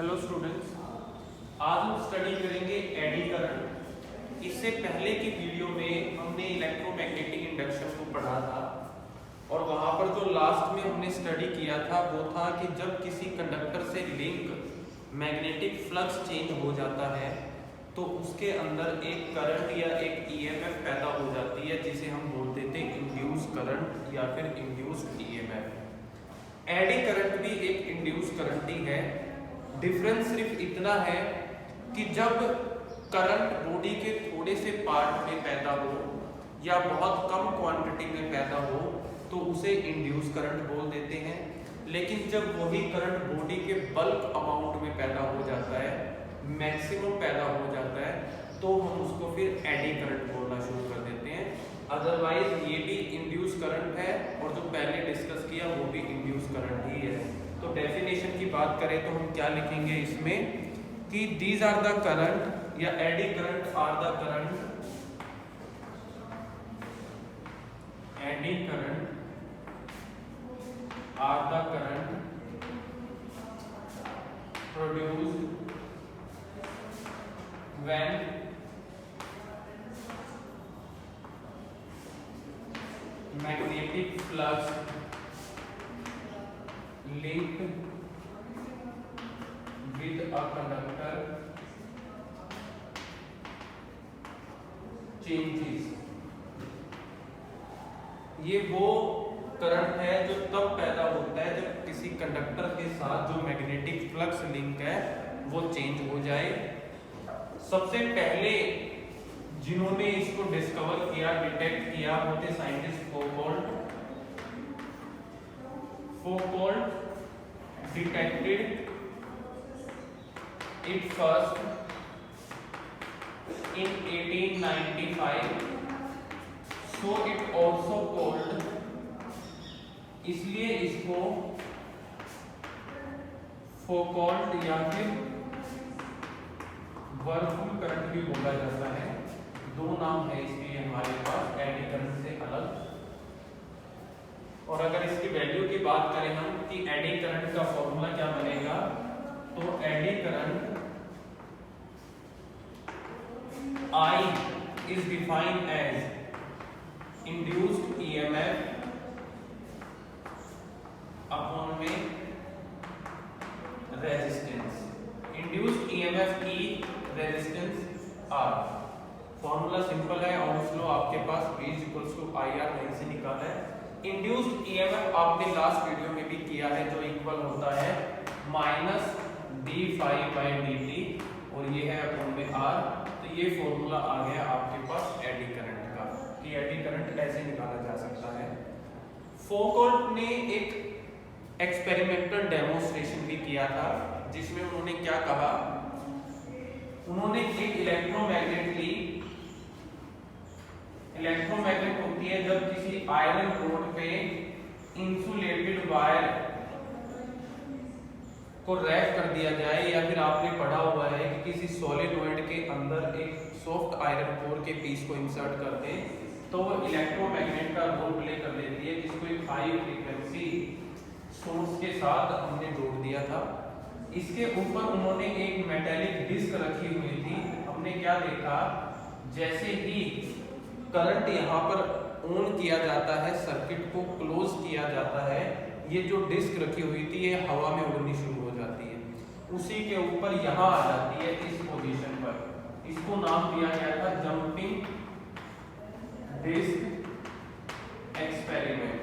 Hello students, आज हम study करेंगे एडी करंट। इससे पहले की वीडियो में हमने इलेक्ट्रोमैग्नेटिक इंडक्शन को पढ़ा था और वहां पर जो लास्ट में हमने स्टडी किया था वो था कि जब किसी कंडक्टर से लिंक मैग्नेटिक फ्लक्स चेंज हो जाता है तो उसके अंदर एक करंट या एक ईएमएफ पैदा हो जाती है जिसे हम बोल देते हैं इंड्यूस करंट या फिर इंड्यूस्ड ईएमएफ। एडी करंट भी एक इंड्यूस करंट ही है। डिफरेंस सिर्फ इतना है कि जब करंट बॉडी के थोड़े से पार्ट में पैदा हो या बहुत कम क्वांटिटी में पैदा हो तो उसे इंड्यूस करंट बोल देते हैं, लेकिन जब वही करंट बॉडी के बल्क अमाउंट में पैदा हो जाता है, मैक्सिमम पैदा हो जाता है, तो हम उसको फिर एडी करंट बोलना शुरू कर देते हैं। अदरवाइज ये भी इंड्यूस करंट है और जो पहले डिस्कस किया वो भी इंड्यूस करंट ही है। तो डेफिनेशन की बात करें तो हम क्या लिखेंगे इसमें कि these are the current or eddy current are the current, eddy current are the current produced when magnetic flux linked with a conductor changes। ये वो करंट है जो तब पैदा होता है जब किसी कंडक्टर के साथ जो मैग्नेटिक फ्लक्स लिंक है वो चेंज हो जाए। सबसे पहले जिन्होंने इसको डिस्कवर किया, डिटेक्ट किया, वो थे scientist Foucault detected it first in 1895, so it also called, इसलिए इसको Foucault या फिर वर्लपूल करंट भी बोला जाता है। दो नाम है इसके हमारे पास, एडी करंट से अलग। और अगर इसकी वैल्यू की बात करें हम कि एडी करंट का फॉर्मूला क्या बनेगा, तो eddy current I is defined as induced EMF upon में resistance, induced EMF E resistance R। Formula simple है और फ्लो आपके पास V = IR कहीं से निकाला है। इंड्यूस्ड ईएमएफ आपने लास्ट वीडियो में भी किया है जो इक्वल होता है -d∅dt और ये है अपॉन में R। तो ये फॉर्मूला आ गया आपके पास एडी करंट का कि एडी करंट ऐसे निकाला जा सकता है। फोकॉल्ट ने एक एक्सपेरिमेंटल डेमोन्स्ट्रेशन भी किया था जिसमें उन्होंने क्या कहा, उन्होंने एक इलेक्ट्रोमैग्नेट होती है जब किसी आयरन रोड पे इंसुलेटेड वायर को रैप कर दिया जाए, या फिर आपने पढ़ा हुआ है कि किसी सॉलिनॉइड के अंदर एक सॉफ्ट आयरन कोर के पीस को इंसर्ट कर दें तो वो इलेक्ट्रोमैग्नेट का रोल प्ले कर लेती है, जिसको एक हाई फ्रीक्वेंसी सोर्स के साथ हमने जोड़ दिया था। इसके ऊपर उन्होंने एक मेटेलिक डिस्क रखी हुई थी। हमने क्या देखा, जैसे ही करंट यहाँ पर ऑन किया जाता है, सर्किट को क्लोज किया जाता है, ये जो डिस्क रखी हुई थी ये हवा में उड़नी शुरू हो जाती है, उसी के ऊपर यहाँ आ जाती है इस पोजीशन पर। इसको नाम दिया गया था जंपिंग डिस्क एक्सपेरिमेंट।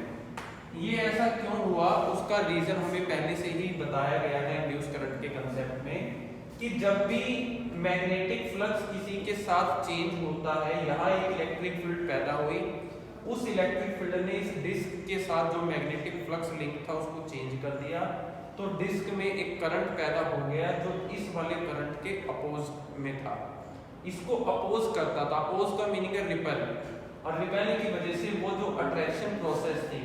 ये ऐसा क्यों हुआ उसका रीजन हमें पहले से ही बताया गया है इंड्यूस करंट के कंसेप्ट में कि जब भी मैग्नेटिक फ्लक्स किसी के साथ चेंज होता है, यहाँ एक इलेक्ट्रिक फील्ड पैदा हुई, उस इलेक्ट्रिक फील्ड ने इस डिस्क के साथ जो मैग्नेटिक फ्लक्स लिंक था उसको चेंज कर दिया, तो डिस्क में एक करंट पैदा हो गया जो इस वाले करंट के अपोज में था, इसको अपोज करता था। अपोज का मीनिंग है रिपेल, और रिपेल की वजह से वो जो अट्रैक्शन प्रोसेस थी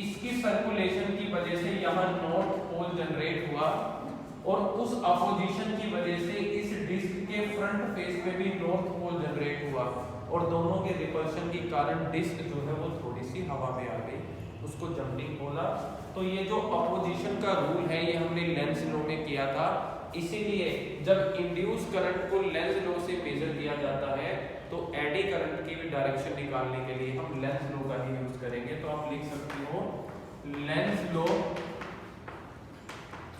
इसकी सर्कुलेशन की वजह से यहाँ नॉर्थ पोल जनरेट हुआ, और उस अपोजिशन की वजह से इस डिस्क के फ्रंट फेस में भी नॉर्थ पोल जनरेट हुआ, और दोनों के रिपल्शन के कारण डिस्क जो है वो थोड़ी सी हवा में आ गई, उसको जंपिंग बोला। तो ये जो अपोजिशन का रूल है ये हमने लेंज लॉ में किया था, इसीलिए जब इंड्यूस करंट को लेंज लॉ से मेजर किया जाता है तो एडी करंट की भी डायरेक्शन निकालने के लिए हम लेंज लॉ का ही यूज करेंगे। तो आप लिख सकते हो Lenz law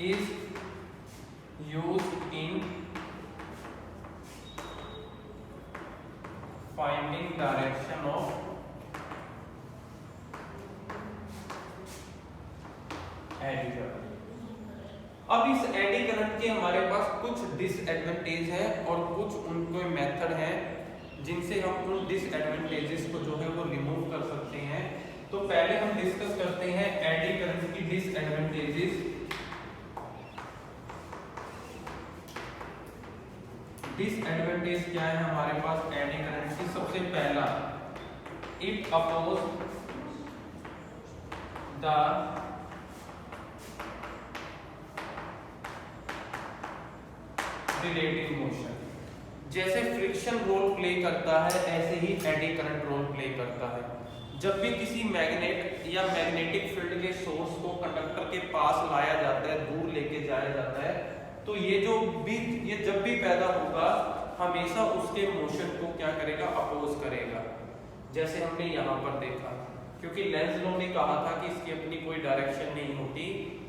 is used in finding direction of eddy current. अब इस एडी करंट के हमारे पास कुछ डिसएडवांटेज है और कुछ उनके मेथड हैं जिनसे हम उन डिसएडवांटेजेस को जो है वो रिमूव कर सकते हैं। तो पहले हम डिस्कस करते हैं एडी करंट की डिसएडवांटेजेस। डिसएडवांटेज क्या है हमारे पास एडी करंट की? सबसे पहला, it oppose the relative motion. जैसे फ्रिक्शन रोल प्ले करता है ऐसे ही एडी करंट रोल प्ले करता है। जब भी किसी मैग्नेट या मैग्नेटिक फील्ड के सोर्स को कंडक्टर के पास लाया जाता है, दूर लेके जाया जाता है, तो ये जब भी पैदा होगा हमेशा उसके मोशन को क्या करेगा? अपोज करेगा। जैसे हमने यहाँ पर देखा, क्योंकि लेंज लॉ ने कहा था कि इसकी अपनी कोई डायरेक्शन नहीं होती,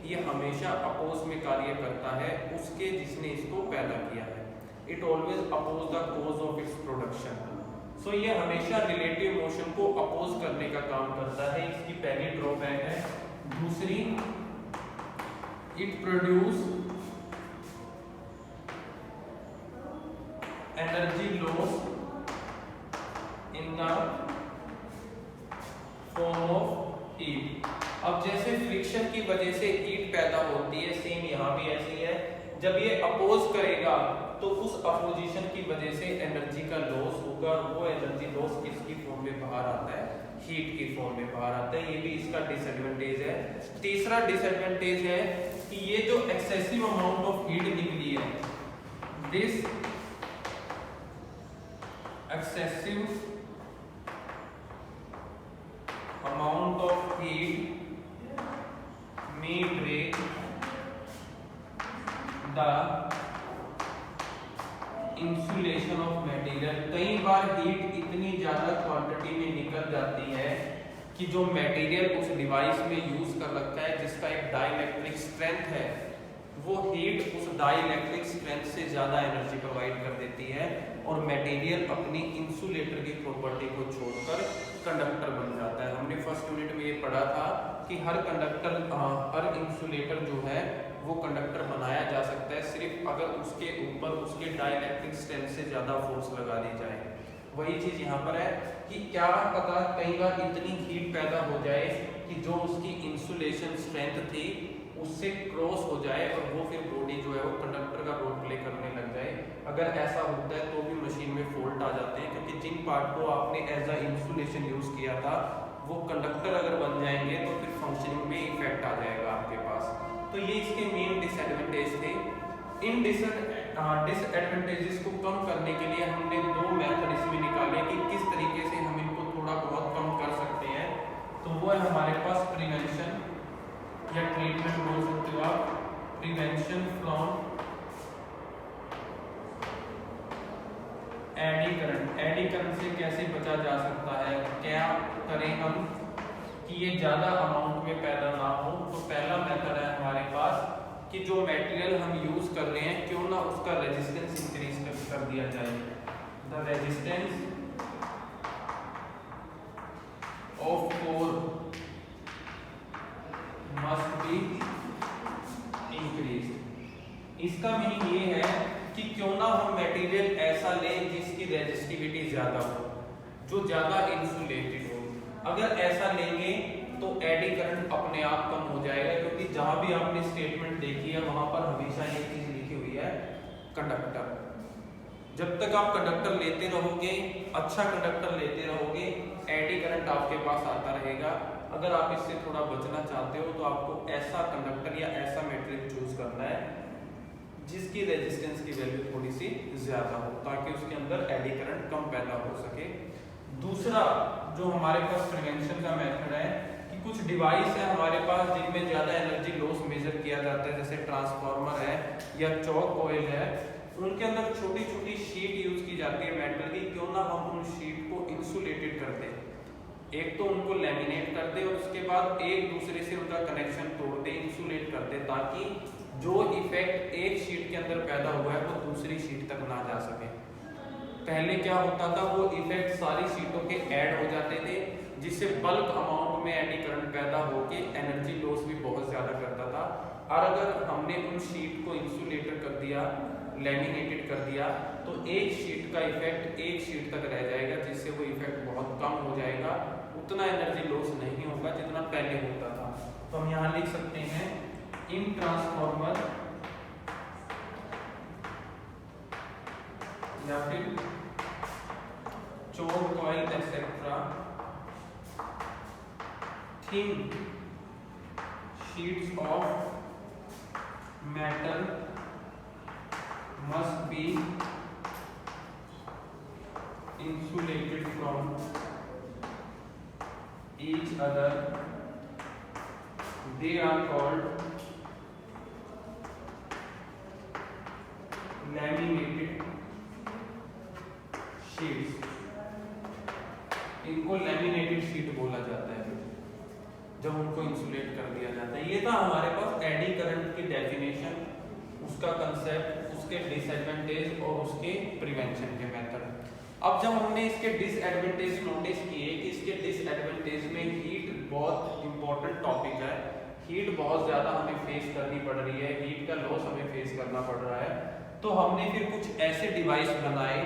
ये हमेशा अपोज में कार्य करता है उसके जिसने इसको पैदा किया है। It always oppose the cause of its production. So ये हमेशा रिलेटिव मोशन को अपोज करने का काम करता है। इसकी पहली ड्रॉबैक है। दूसरी, it produce energy loss in the form of heat. अब जैसे फ्रिक्शन की वजह से हीट पैदा होती है, सेम यहाँ भी ऐसे ही है। जब ये अपोज करेगा तो उस अपोजिशन की वजह से एनर्जी का लॉस होगा, वो एनर्जी लॉस किसकी फॉर्म में बाहर आता है? हीट की फॉर्म में बाहर आता है। ये भी इसका डिसएडवांटेज है। तीसरा डिसएडवांटेज है कि ये जो एक्सेसिव अमाउंट ऑफ हीट निकली है, this excessive amount of heat may break the insulation of material। कई बार हीट इतनी ज्यादा क्वांटिटी में निकल जाती है कि जो मटेरियल उस डिवाइस में यूज कर रखा है, जिसका एक डाइलेक्ट्रिक स्ट्रेंथ है, वो हीट उस डाइलेक्ट्रिक स्ट्रेंथ से ज्यादा एनर्जी प्रोवाइड कर देती है और मटेरियल अपनी इंसुलेटर की प्रॉपर्टी को छोड़कर कंडक्टर बन जाता है। हमने फर्स्ट यूनिट में ये पढ़ा था कि हर इंसुलेटर जो है वो कंडक्टर बनाया जा सकता है सिर्फ अगर उसके ऊपर उसके डाइलेक्ट्रिक स्ट्रेंथ से ज्यादा फोर्स लगा दी जाए। वही चीज यहाँ पर है कि क्या पता कई बार इतनी हीट पैदा हो जाए कि जो उसकी इंसुलेशन स्ट्रेंथ थी उससे क्रॉस हो जाए और वो फिर बॉडी जो है वो कंडक्टर का रोल प्ले करने लग जाए। अगर ऐसा होता है तो भी मशीन में फॉल्ट आ जाते हैं, क्योंकि जिन पार्ट को आपने एज अ इंसुलेशन यूज किया था वो कंडक्टर अगर बन जाएंगे तो फिर फंक्शनिंग में इफेक्ट आ जाएगा आपके पास। तो ये इसके मेन डिसएडवांटेज थे। इन डिसएडवांटेजेस को कम करने के लिए हमने दो मेथड इसमें निकाले कि किस तरीके से हम इनको थोड़ा बहुत कम कर सकते हैं। तो वो है हमारे पास प्रिवेंशन या ट्रीटमेंट बोल सकते हो आप, prevention from eddy current. Eddy current से कैसे बचा जा सकता है? क्या करें हम कि ये ज्यादा अमाउंट में पैदा ना हो? तो पहला मेथड है हमारे पास कि जो मटेरियल हम यूज कर रहे हैं क्यों ना उसका रेजिस्टेंस इंक्रीज कर दिया जाए। The resistance of core must be increase. इसका मीनिंग ये है कि क्यों ना हम मटेरियल ऐसा लें जिसकी रेजिस्टिविटी ज्यादा हो, जो ज्यादा इंसुलेटेड हो। अगर ऐसा लेंगे तो एडी करंट अपने आप कम हो जाएगा, क्योंकि जहां भी आपने स्टेटमेंट देखी है वहां पर हमेशा एक चीज लिखी हुई है, कंडक्टर। जब तक आप कंडक्टर लेते रहोगे, अच्छा कंडक्टर लेते रहोगे, एडी करंट आपके पास आता रहेगा। अगर आप इससे थोड़ा बचना चाहते हो तो आपको ऐसा कंडक्टर या ऐसा मटेरियल चूज करना है जिसकी रेजिस्टेंस की वैल्यू थोड़ी सी ज्यादा हो, ताकि उसके अंदर एडी करंट कम पैदा हो सके। दूसरा जो हमारे पास प्रिवेंशन का मेथड है कि कुछ डिवाइस है हमारे पास जिनमें ज़्यादा एनर्जी लॉस मेजर किया जाता है, जैसे ट्रांसफार्मर है या चॉक कॉइल है, उनके अंदर छोटी छोटी शीट यूज की जाती है मेटल की। क्यों ना हम उन शीट को इंसुलेटेड कर दें, एक तो उनको लैमिनेट कर दे और उसके बाद एक दूसरे से उनका कनेक्शन तोड़ दे, इंसुलेट कर दे, ताकि जो इफेक्ट एक शीट के अंदर पैदा हुआ है वो दूसरी शीट तक ना जा सके। पहले क्या होता था, वो इफेक्ट सारी शीटों के ऐड हो जाते थे, जिससे बल्क अमाउंट में एडी करंट पैदा होके एनर्जी लॉस भी बहुत ज़्यादा करता था। और अगर हमने उन शीट को इंसुलेटर कर दिया, लैमिनेटेड कर दिया, तो एक शीट का इफेक्ट एक शीट तक रह जाएगा, जिससे वो इफेक्ट बहुत कम हो जाएगा, उतना एनर्जी लॉस नहीं होगा जितना पहले होता था। तो हम यहाँ लिख सकते हैं इन ट्रांसफार्मर या फिर choke coil etcetera, thin sheets of metal must be insulated from each other. They are called laminated sheets. इनको लैमिनेटेड शीट बोला जाता है जब उनको इंसुलेट कर दिया जाता है। ये था हमारे पास एडी करंट की डेफिनेशन, उसका कंसेप्ट, उसके डिसएडवांटेज और उसके प्रिवेंशन के मेथड। अब जब हमने इसके डिसएडवांटेज नोटिस किए कि इसके डिसएडवांटेज में हीट बहुत इंपॉर्टेंट टॉपिक है, हीट बहुत ज़्यादा हमें फेस करनी पड़ रही है, हीट का लॉस हमें फेस करना पड़ रहा है, तो हमने फिर कुछ ऐसे डिवाइस बनाए,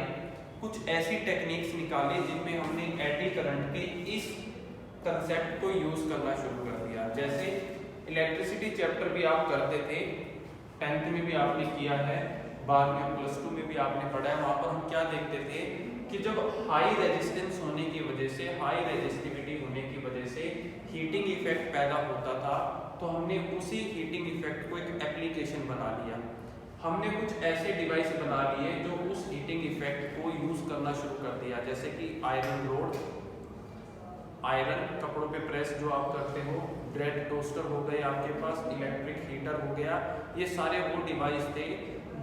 कुछ ऐसी टेक्निक्स निकाली जिनमें हमने एडी करंट के इस कंसेप्ट को यूज करना शुरू कर दिया। जैसे इलेक्ट्रिसिटी चैप्टर भी आप करते थे, 10th में भी आपने किया है, बाद में +2 में भी आपने पढ़ा है। वहां पर हम क्या देखते थे कि जब हाई रेजिस्टेंस होने की वजह से, हाई रेजिस्टिविटी होने की वजह से हीटिंग इफेक्ट पैदा होता था, तो हमने उसी हीटिंग इफेक्ट को एक एप्लीकेशन बना लिया। हमने कुछ ऐसे डिवाइस बना लिए जो उस हीटिंग इफेक्ट को यूज करना शुरू कर दिया, जैसे कि आयरन रोड, आयरन कपड़ों पे प्रेस जो आप करते हो, ब्रेड टोस्टर हो गए आपके पास, इलेक्ट्रिक हीटर हो गया, ये सारे वो डिवाइस थे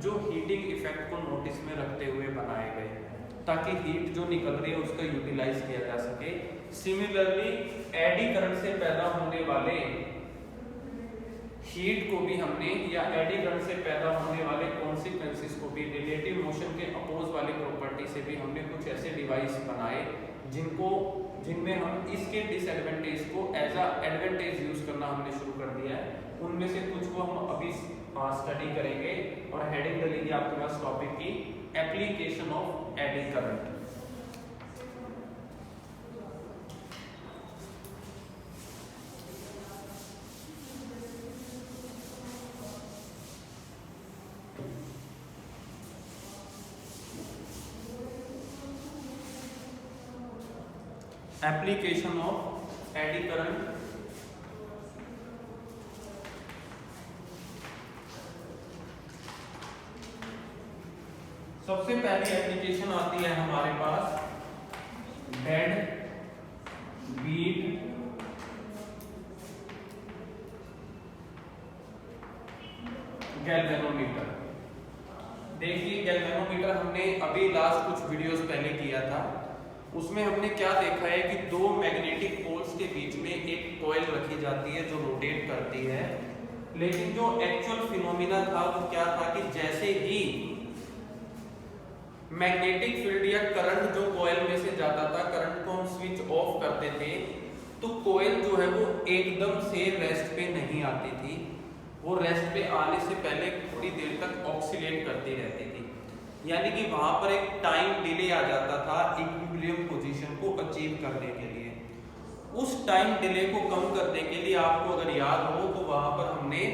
जो हीटिंग इफेक्ट को नोटिस में रखते हुए बनाए गए, ताकि हीट जो निकल रही है उसका यूटिलाइज किया जा सके। सिमिलरली एडी करंट से पैदा होने वाले हीट को भी हमने, या एडी करंट से पैदा होने वाले कॉन्सिक्वेंसेस को भी, रिलेटिव मोशन के अपोज वाले प्रॉपर्टी से भी हमने कुछ ऐसे डिवाइस बनाए जिनमें हम इसके डिसएडवांटेज को एज अ एडवांटेज यूज करना हमने शुरू कर दिया है। उनमें से कुछ को हम अभी स्टडी करेंगे और हेडिंग डलेगी आपके पास टॉपिक की, application of eddy current. Application of eddy current. सबसे पहली एप्लीकेशन आती है हमारे पास डेड बीट गैल्वेनोमीटर। देखिए गैल्वेनोमीटर हमने अभी लास्ट कुछ वीडियोस पहले किया था, उसमें हमने क्या देखा है कि दो मैग्नेटिक पोल्स के बीच में एक कॉइल रखी जाती है जो रोटेट करती है, लेकिन जो एक्चुअल फिनोमिना था वो क्या था कि जैसे ही मैग्नेटिक फील्ड या करंट जो कॉइल में से जाता था, करंट को हम स्विच ऑफ करते थे, तो कॉइल जो है वो एकदम से रेस्ट पे नहीं आती थी, वो रेस्ट पे आने से पहले थोड़ी देर तक ऑक्सीलेट करती रहती थी, यानी कि वहां पर एक टाइम डिले आ जाता था इक्विलिब्रियम पोजीशन को अचीव करने के लिए। उस टाइम डिले को कम करने के लिए आपको अगर याद हो तो वहां पर हमने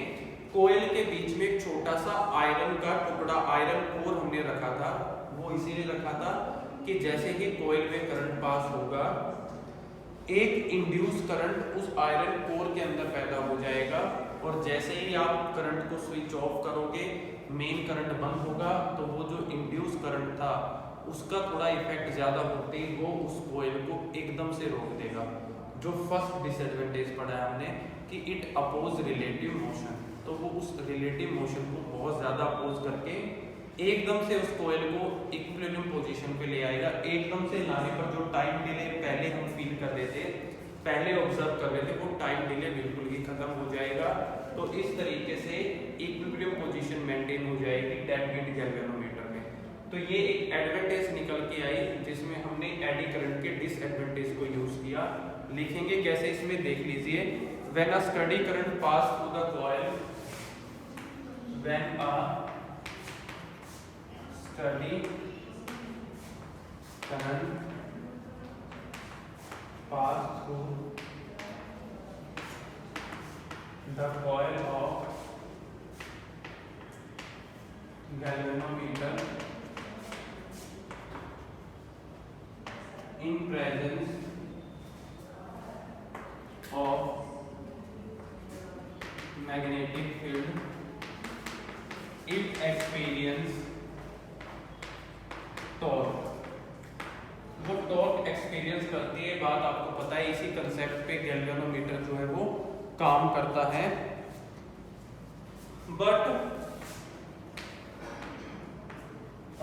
कोयल के बीच में एक छोटा सा आयरन का टुकड़ा, आयरन कोर हमने रखा था। वो इसीलिए रखा था कि जैसे ही कोयल में करंट पास होगा, एक इंड्यूस करंट उस आयरन कोर के अंदर पैदा हो जाएगा, और जैसे ही आप करंट को स्विच ऑफ करोगे, मेन करंट बंद होगा, तो वो जो इंड्यूस करंट था उसका थोड़ा इफेक्ट ज्यादा होते ही वो उस कोयल को एकदम से रोक देगा। जो फर्स्ट डिसएडवांटेज पढ़ा है हमने कि इट अपोज रिलेटिव मोशन, तो वो उस रिलेटिव मोशन को बहुत ज़्यादा अपोज करके एकदम से उस कोयल को इक्विलिब्रियम पोजीशन पे ले आएगा। एकदम से लाने पर जो टाइम डिले पहले हम फील कर रहे थे, पहले ऑब्जर्व कर रहे थे, वो टाइम डिले बिल्कुल ही खत्म हो जाएगा। तो इस तरीके से इक्विलिब्रियम पोजीशन मेंटेन हो जाएगी डेड बीट गैल्वेनोमीटर में। तो ये एक एडवांटेज निकल के आई जिसमें हमने एडी करंट के डिसएडवांटेज को यूज किया। लिखेंगे कैसे इसमें देख लीजिए। When a study current pass through the coil, when a study current pass through the coil of galvanometer in presence of magnetic field, it experience torque। वो टॉर्क एक्सपीरियंस करती है, बात आपको पता है। इसी कंसेप्ट पे गैल्वेनोमीटर जो है वो काम करता है। But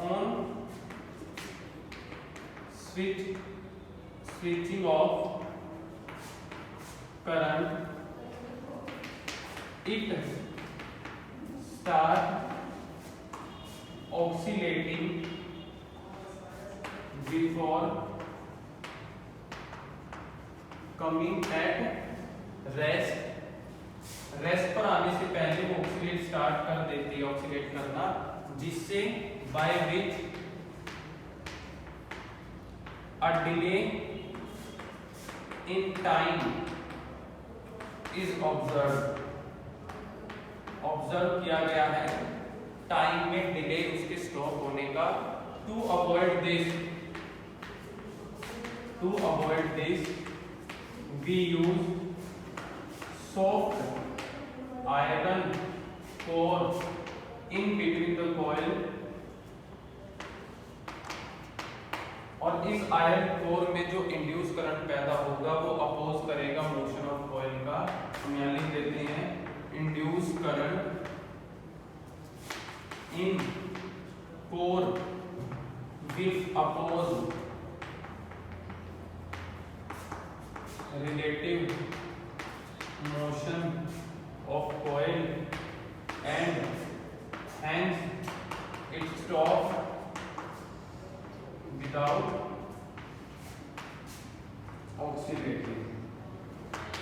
on switching off current, it start oscillating before coming at rest। Rest पर आने से पहले वो ऑक्सीलेट स्टार्ट कर देती है, ऑक्सीलेट करना, जिससे by which a delay in time is observe किया गया है, टाइम में डिले उसके स्टॉप होने का। To avoid this, we use soft iron core in between the coil, और इस आयरन कोर में जो इंड्यूस करंट पैदा होगा वो अपोज करेगा मोशन ऑफ कॉइल का। हम यहाँ लिख देते हैं induce current in core will oppose relative motion of coil and hence it stop without oscillating।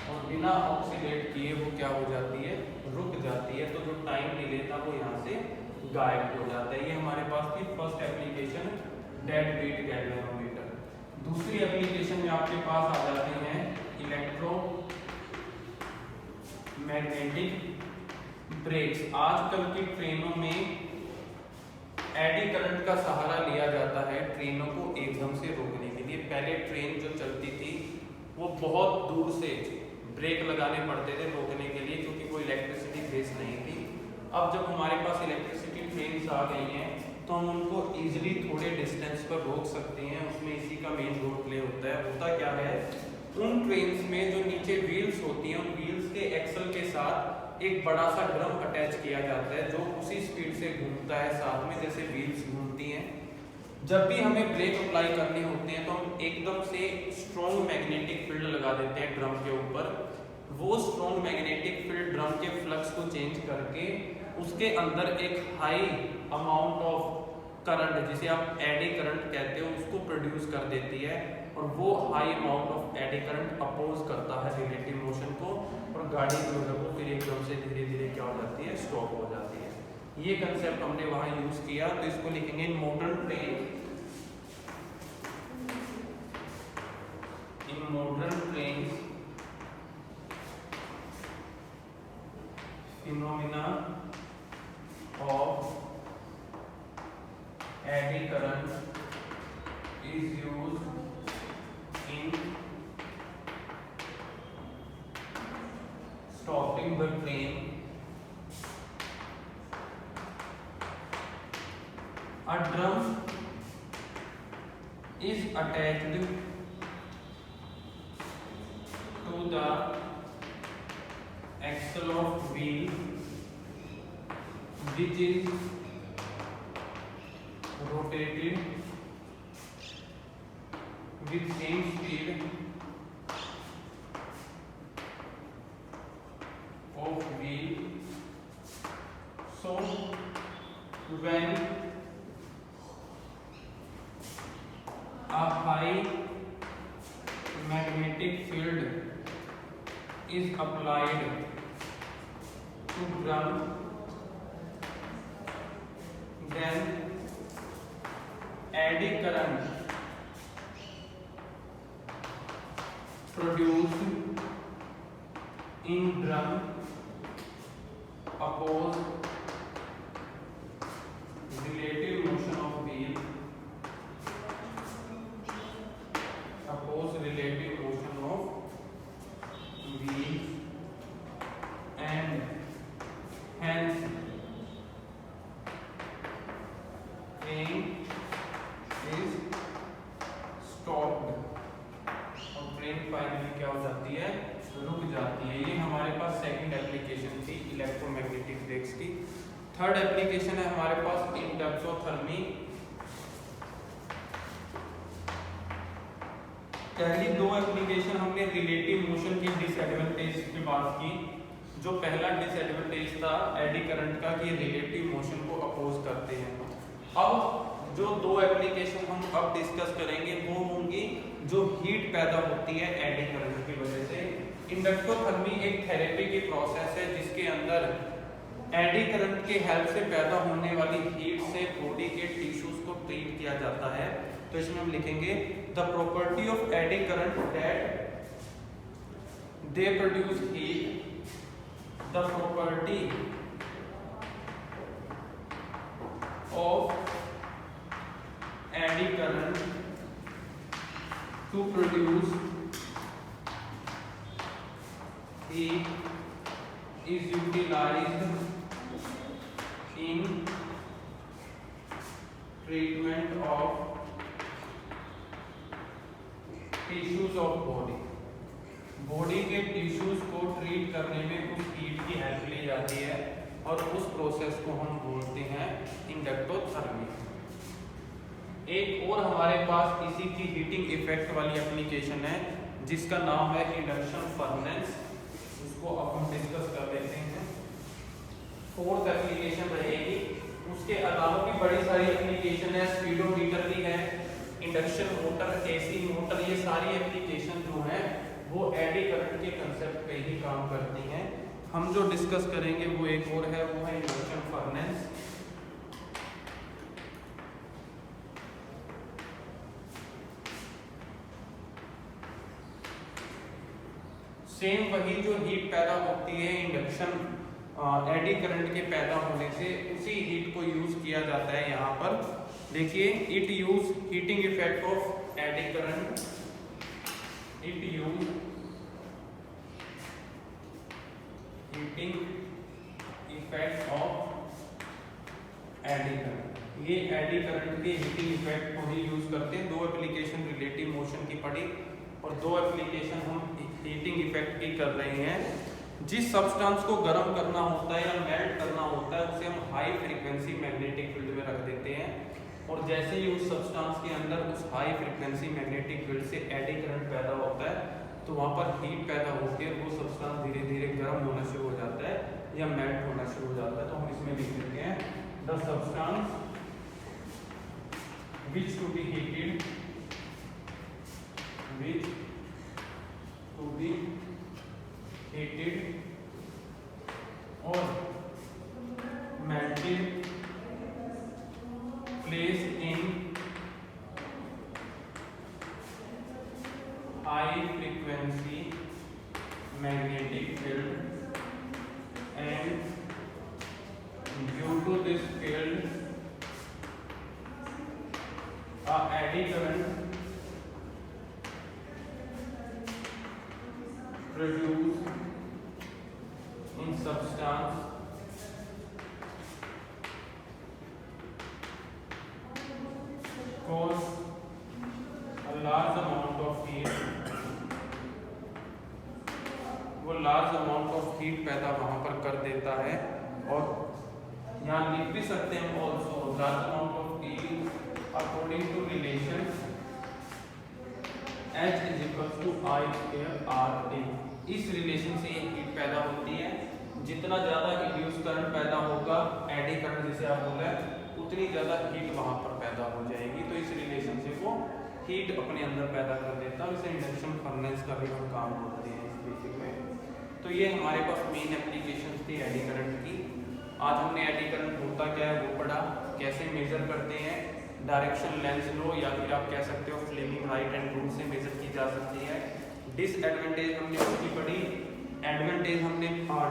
और बिना ऑक्सीलेट किए वो क्या हो जाती है, रुक जाती है। तो जो टाइम डिले था वो यहाँ से गायब हो जाता है। ये हमारे पास थी first application dead beat galvanometer. दूसरी एप्लीकेशन में आपके पास आ जाते हैं इलेक्ट्रोमैग्नेटिक ब्रेक्स। आजकल की ट्रेनों में एडी करंट का सहारा लिया जाता है ट्रेनों को एकदम से रोकने के लिए। पहले ट्रेन जो चलती थी वो बहुत दूर से ब्रेक लगाने पड़ते थे रोकने के लिए, क्योंकि कोई इलेक्ट्रिसिटी बेस नहीं थी। अब जब हमारे पास इलेक्ट्रिसिटी ट्रेन्स आ गई हैं तो हम उनको इजीली थोड़े डिस्टेंस पर रोक सकते हैं। उसमें इसी का मेन रोल प्ले होता है। होता क्या है, उन ट्रेन्स में जो नीचे व्हील्स होती हैं, उन व्हील्स के एक्सल के साथ एक बड़ा सा ड्रम अटैच किया जाता है जो उसी स्पीड से घूमता है साथ में जैसे व्हील्स घूमती हैं। जब भी हमें ब्रेक अप्लाई करने होते हैं तो हम एकदम से स्ट्रॉन्ग मैग्नेटिक फील्ड लगा देते हैं ड्रम के ऊपर। वो स्ट्रॉन्ग मैग्नेटिक फील्ड ड्रम के फ्लक्स को चेंज करके उसके अंदर एक हाई अमाउंट ऑफ करंट, जिसे आप एडी करंट कहते हो, उसको प्रोड्यूस कर देती है। और वो high amount of eddy current oppose करता है रिलेटिव मोशन को, और गाड़ी जो है वो फिर एकदम से धीरे धीरे क्या हो जाती है, स्टॉप हो जाती है। ये कंसेप्ट हमने वहां यूज किया। तो इसको लिखेंगे in modern train, in modern train phenomena of eddy current is used in stopping the train। A drum is attached the axle of wheel which is rotated with same speed of wheel. So when a high magnetic field is applied to drum, then eddy current produced in drum oppose relative motion of wheel, and hence train is stopped और train finally क्या हो जाती है, रुक जाती है। ये हमारे पास सेकंड एप्लीकेशन थी इलेक्ट्रोमैग्नेटिक ब्रेक्स की। थर्ड एप्लीकेशन है हमारे पास इंडक्सोथर्मी। पहली दो एप्लीकेशन हमने रिलेटिव मोशन की डिसएडवांटेज की बात की। जो पहला डिसएडवांटेज था एडी करंट का कि रिलेटिव मोशन को अपोज करते हैं। अब जो दो एप्लीकेशन हम अब डिस्कस करेंगे वो होंगी जो हीट पैदा होती है एडी करंट की वजह से। इंडक्टोथर्मी एक थेरेपी की प्रोसेस है जिसके अंदर एडी करंट के हेल्प से पैदा होने वाली हीट से बॉडी के टिश्यूज को ट्रीट किया जाता है। तो इसमें हम लिखेंगे the property of eddy current that they produce heat, the property of eddy current to produce heat is utilised in treatment of tissues of body। Body के टिश्यूज को ट्रीट करने में उस हीट की हेल्प ली जाती है और उस प्रोसेस को हम बोलते हैं इंडक्टोथर्मी। एक और हमारे पास इसी की हीटिंग इफेक्ट वाली एप्लीकेशन है जिसका नाम है इंडक्शन फर्नेस। उसको अब हम डिस्कस कर लेते हैं। फोर्थ एप्लीकेशन रहेगी। उसके अलावा भी बड़ी सारी एप्लीकेशन है, स्पीडोमीटर भी है, इंडक्शन मोटर, एसी मोटर, ये सारी एप्लीकेशन जो है वो एडी करंट के कंसेप्ट पे ही काम करती हैं। हम जो डिस्कस करेंगे वो एक और है, वो है इंडक्शन फर्नेस। सेम वही जो हीट पैदा होती है इंडक्शन एडी करंट के पैदा होने से, उसी हीट को यूज किया जाता है यहाँ पर। देखिए, it use heating effect of eddy current, it use heating effect of eddy current. ये एडी करंट के हीटिंग इफेक्ट को ही यूज करते हैं। दो एप्लीकेशन रिलेटिव मोशन की पढ़ी और दो एप्लीकेशन हम हीटिंग इफेक्ट की कर रहे हैं। जिस सब्सटेंस को गर्म करना होता है या मेल्ट करना होता है उसे हम हाई फ्रीक्वेंसी मैग्नेटिक फील्ड में रख देते हैं और जैसे ही उस सब्सटेंस के अंदर उस हाई फ्रीक्वेंसी मैग्नेटिक फील्ड से एडी करंट पैदा होता है तो वहाँ पर हीट पैदा होकर वो सब्सटेंस धीरे धीरे गर्म होना शुरू हो जाता है या मेल्ट होना शुरू हो जाता है। तो हम इसमें लिख देते हैं the substance which to be heated, which to be heated or melted, placed in high frequency magnetic field, and due to this field a eddy current produced in substance cause a large amount of heat देता है। और यहाँ लिख भी सकते हैं also large amount of heat according to relation H is equal to I square R T. इस रिलेशन से ये हीट पैदा होती है। जितना ज़्यादा इंड्यूस करंट पैदा होगा, एडी करंट जिसे आप बोल रहे हैं, उतनी ज़्यादा हीट वहाँ पर पैदा हो जाएगी। तो इस रिलेशन से वो हीट अपने अंदर पैदा कर देता है। इसे इंडक्शन फर्नेस का भी हम काम करते हैं इस बेसिक में। तो ये हमारे पास मेन एप्लीकेशन थी एडी करंट की। आज हमने एडी करंट होता क्या है वो पढ़ा, कैसे मेजर करते हैं, डायरेक्शन लेंस लो या फिर आप कह सकते हो फ्लेमिंग राइट एंड रूल से मेजर की जा सकती है। डिसएडवांटेज हमने उसकी पढ़ी, एडवांटेज हमने,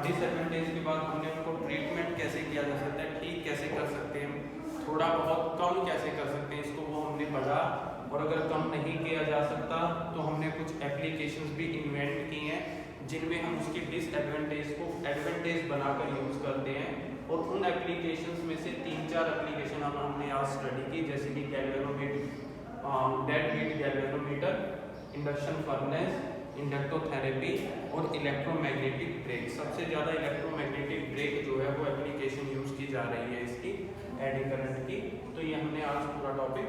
डिसएडवांटेज के बाद हमने उनको ट्रीटमेंट कैसे किया जा सकता है, ठीक कैसे कर सकते हैं, थोड़ा बहुत कम कैसे कर सकते हैं, इसको वो हमने पढ़ा। और अगर कम नहीं किया जा सकता तो हमने कुछ एप्लीकेशंस भी इन्वेंट की हैं जिनमें हम उसकी डिसएडवांटेज को एडवांटेज बनाकर यूज़ करते हैं। और उन एप्लीकेशंस में से 3-4 एप्लीकेशन हमने आज स्टडी की, जैसे कि galvanometer, dead heat galvanometer, induction furnace, inductotherapy और इलेक्ट्रोमैग्नेटिक ब्रेक। सबसे ज़्यादा इलेक्ट्रोमैग्नेटिक ब्रेक जो है वो एप्लीकेशन यूज़ की जा रही है इसकी एडी करंट की। तो ये हमने आज पूरा टॉपिक